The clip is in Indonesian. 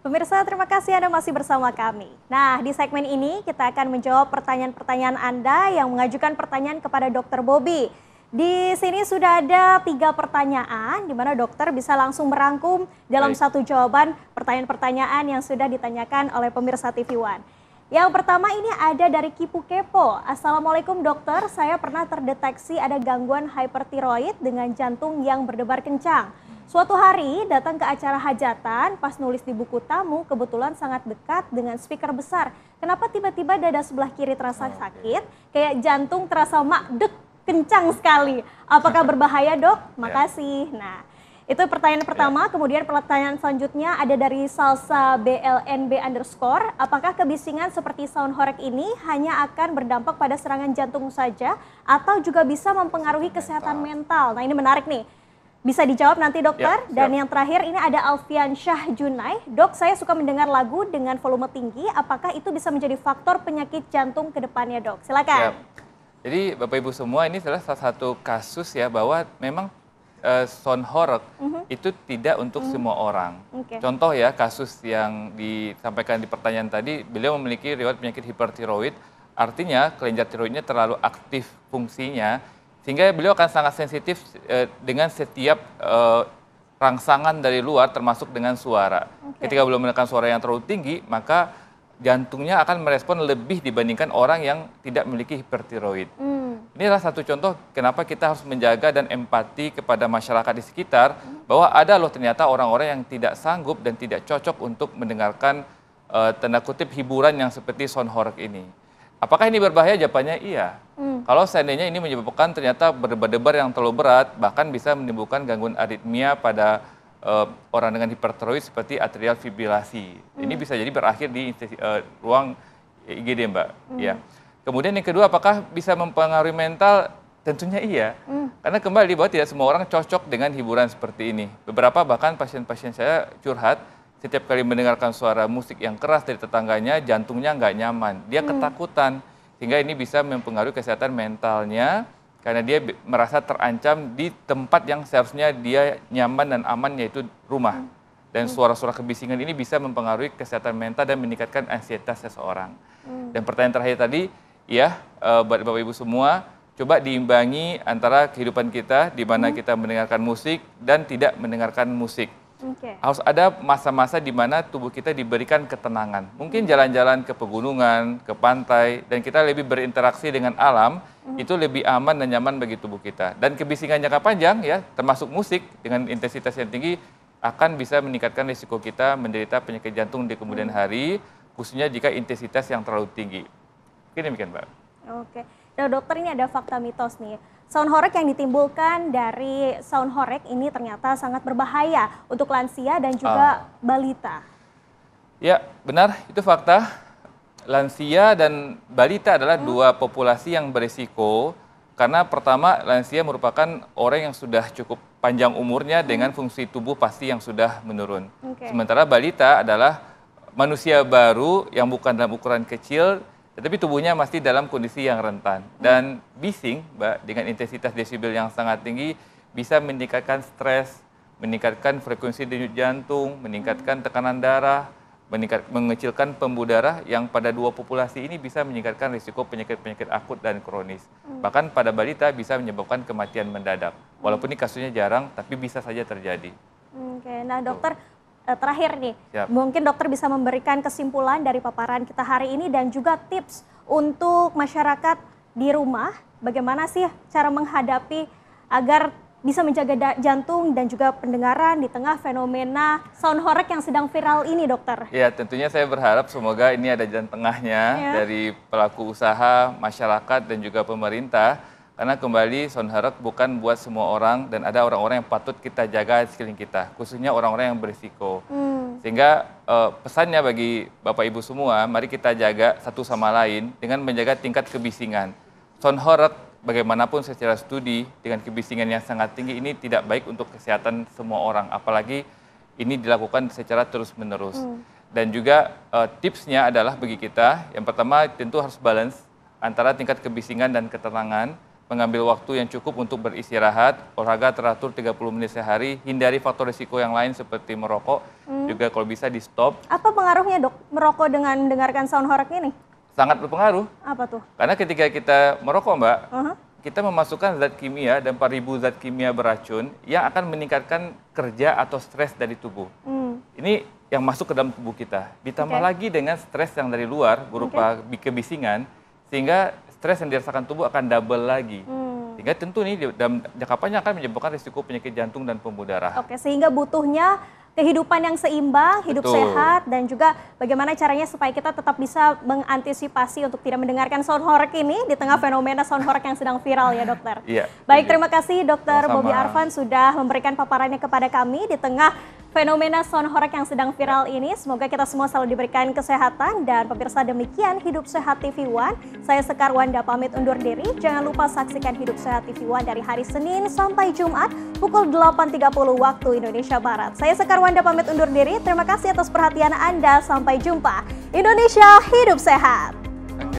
Pemirsa, terima kasih Anda masih bersama kami. Nah, di segmen ini kita akan menjawab pertanyaan-pertanyaan Anda yang mengajukan pertanyaan kepada Dokter Bobby. Di sini sudah ada 3 pertanyaan, di mana dokter bisa langsung merangkum dalam Baik. satu jawaban pertanyaan-pertanyaan yang sudah ditanyakan oleh pemirsa TV One. Yang pertama ini ada dari Kipu Kepo. Assalamualaikum dokter, saya pernah terdeteksi ada gangguan hypertiroid dengan jantung yang berdebar kencang. Suatu hari datang ke acara hajatan, pas nulis di buku tamu kebetulan sangat dekat dengan speaker besar. Kenapa tiba-tiba dada sebelah kiri terasa sakit, kayak jantung terasa makdek kencang sekali. Apakah berbahaya dok? Makasih. Nah, itu pertanyaan pertama. Kemudian pertanyaan selanjutnya ada dari Salsa BLNB _. Apakah kebisingan seperti sound horeg ini hanya akan berdampak pada serangan jantung saja atau juga bisa mempengaruhi kesehatan mental? Nah, ini menarik nih. Bisa dijawab nanti dokter. Dan yang terakhir ini ada Alfian Syah Junai. Dok, saya suka mendengar lagu dengan volume tinggi. Apakah itu bisa menjadi faktor penyakit jantung ke depannya dok? Silakan. Jadi Bapak Ibu semua ini adalah salah satu kasus ya bahwa memang sound horeg itu tidak untuk semua orang. Contoh ya kasus yang disampaikan di pertanyaan tadi, beliau memiliki riwayat penyakit hipertiroid, artinya kelenjar tiroidnya terlalu aktif fungsinya, sehingga beliau akan sangat sensitif dengan setiap rangsangan dari luar termasuk dengan suara. Ketika beliau menekan suara yang terlalu tinggi, maka jantungnya akan merespon lebih dibandingkan orang yang tidak memiliki hipertiroid. Inilah satu contoh kenapa kita harus menjaga dan empati kepada masyarakat di sekitar, bahwa ada loh ternyata orang-orang yang tidak sanggup dan tidak cocok untuk mendengarkan tanda kutip hiburan yang seperti sound horeg ini. Apakah ini berbahaya? Jawabannya iya. Kalau seandainya ini menyebabkan ternyata berdebar-debar yang terlalu berat, bahkan bisa menimbulkan gangguan aritmia pada orang dengan hipertiroid seperti atrial fibrilasi. Ini bisa jadi berakhir di ruang IGD, Mbak. Ya. Kemudian yang kedua, apakah bisa mempengaruhi mental? Tentunya iya. Karena kembali bahwa tidak semua orang cocok dengan hiburan seperti ini. Beberapa bahkan pasien-pasien saya curhat, setiap kali mendengarkan suara musik yang keras dari tetangganya, jantungnya nggak nyaman. Dia ketakutan, sehingga ini bisa mempengaruhi kesehatan mentalnya, karena dia merasa terancam di tempat yang seharusnya dia nyaman dan aman, yaitu rumah. Dan suara-suara kebisingan ini bisa mempengaruhi kesehatan mental dan meningkatkan ansietas seseorang. Dan pertanyaan terakhir tadi, ya, buat Bapak Ibu semua, coba diimbangi antara kehidupan kita, di mana kita mendengarkan musik dan tidak mendengarkan musik. Harus ada masa-masa di mana tubuh kita diberikan ketenangan. Mungkin jalan-jalan ke pegunungan, ke pantai, dan kita lebih berinteraksi dengan alam, itu lebih aman dan nyaman bagi tubuh kita. Dan kebisingan jangka panjang, ya, termasuk musik dengan intensitas yang tinggi, akan bisa meningkatkan risiko kita menderita penyakit jantung di kemudian hari, khususnya jika intensitas yang terlalu tinggi. Mungkin demikian, Mbak. Oke. Nah, dokter, ini ada fakta mitos nih. Sound horeg yang ditimbulkan dari sound horeg ini ternyata sangat berbahaya untuk lansia dan juga balita. Ya, benar, itu fakta. Lansia dan balita adalah dua populasi yang berisiko, karena pertama lansia merupakan orang yang sudah cukup panjang umurnya dengan fungsi tubuh pasti yang sudah menurun. Sementara balita adalah manusia baru yang bukan dalam ukuran kecil, tetapi tubuhnya masih dalam kondisi yang rentan. Dan bising, Mbak, dengan intensitas desibel yang sangat tinggi, bisa meningkatkan stres, meningkatkan frekuensi denyut jantung, meningkatkan tekanan darah, mengecilkan pembuluh darah, yang pada dua populasi ini bisa meningkatkan risiko penyakit-penyakit akut dan kronis. Bahkan pada balita bisa menyebabkan kematian mendadak. Walaupun ini kasusnya jarang, tapi bisa saja terjadi. Nah dokter, terakhir nih, mungkin dokter bisa memberikan kesimpulan dari paparan kita hari ini dan juga tips untuk masyarakat di rumah, bagaimana sih cara menghadapi agar bisa menjaga jantung dan juga pendengaran di tengah fenomena sound horeg yang sedang viral ini, dokter? Ya, tentunya saya berharap semoga ini ada jalan tengahnya dari pelaku usaha, masyarakat, dan juga pemerintah. Karena kembali sound horeg bukan buat semua orang, dan ada orang-orang yang patut kita jaga di sekeliling kita, khususnya orang-orang yang berisiko. Sehingga pesannya bagi Bapak Ibu semua, mari kita jaga satu sama lain dengan menjaga tingkat kebisingan. Sound horeg bagaimanapun secara studi dengan kebisingan yang sangat tinggi ini tidak baik untuk kesehatan semua orang, apalagi ini dilakukan secara terus-menerus. Dan juga tipsnya adalah bagi kita, yang pertama tentu harus balance antara tingkat kebisingan dan ketenangan. mengambil waktu yang cukup untuk beristirahat, olahraga teratur 30 menit sehari, hindari faktor risiko yang lain seperti merokok, juga kalau bisa di stop. Apa pengaruhnya dok, merokok dengan mendengarkan sound horeg ini? Sangat berpengaruh. Apa tuh? Karena ketika kita merokok Mbak, kita memasukkan zat kimia dan 4.000 zat kimia beracun yang akan meningkatkan kerja atau stres dari tubuh. Ini yang masuk ke dalam tubuh kita. Ditambah lagi dengan stres yang dari luar berupa kebisingan, sehingga stres yang dirasakan tubuh akan double lagi. Sehingga tentu ini dalam jangka panjang akan menyebabkan risiko penyakit jantung dan pembuluh darah. Oke, sehingga butuhnya kehidupan yang seimbang, hidup sehat, dan juga bagaimana caranya supaya kita tetap bisa mengantisipasi untuk tidak mendengarkan sound horeg ini di tengah fenomena sound horeg yang sedang viral ya dokter. Iya. Baik, terima kasih Dokter Bobby Arfan sudah memberikan paparannya kepada kami di tengah fenomena sound horeg yang sedang viral ini. Semoga kita semua selalu diberikan kesehatan, dan pemirsa demikian Hidup Sehat TV One. Saya Sekar Wanda pamit undur diri. Jangan lupa saksikan Hidup Sehat TV One dari hari Senin sampai Jumat pukul 8.30 waktu Indonesia Barat. Saya Sekar Wanda pamit undur diri. Terima kasih atas perhatian Anda. Sampai jumpa. Indonesia hidup sehat.